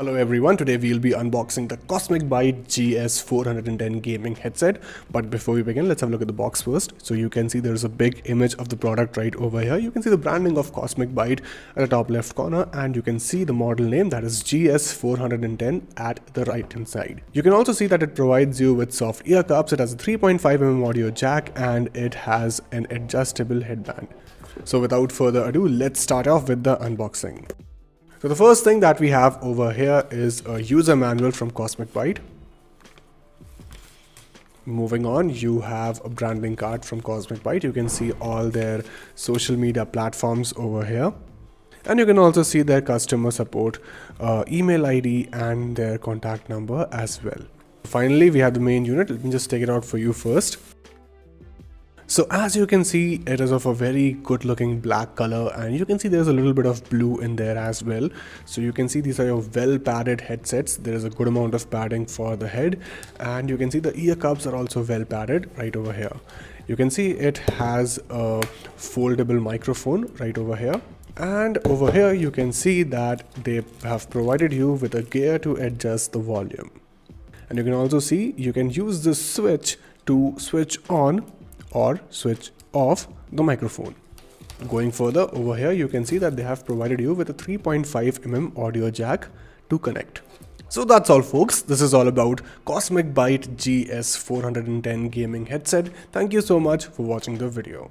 Hello everyone, today we'll be unboxing the Cosmic Byte GS410 gaming headset. But before we begin, let's have a look at the box first. So you can see there's a big image of the product right over here. You can see the branding of Cosmic Byte at the top left corner, and you can see the model name, that is GS410, at the right hand side. You can also see that it provides you with soft ear cups. It has a 3.5mm audio jack and it has an adjustable headband. So without further ado, let's start off with the unboxing. So the first thing that we have over here is a user manual from Cosmic Byte. Moving on, you have a branding card from Cosmic Byte. You can see all their social media platforms over here. And you can also see their customer support email ID and their contact number as well. Finally, we have the main unit. Let me just take it out for you first. So as you can see, it is of a very good looking black color, and you can see there's a little bit of blue in there as well. So you can see these are your well padded headsets. There is a good amount of padding for the head, and you can see the ear cups are also well padded right over here. You can see it has a foldable microphone right over here. And over here you can see that they have provided you with a gear to adjust the volume. And you can also see you can use this switch to switch on or switch off the microphone. Going further, over here you can see that they have provided you with a 3.5mm audio jack to connect. So that's all folks, this is all about Cosmic Byte GS410 gaming headset. Thank you so much for watching the video.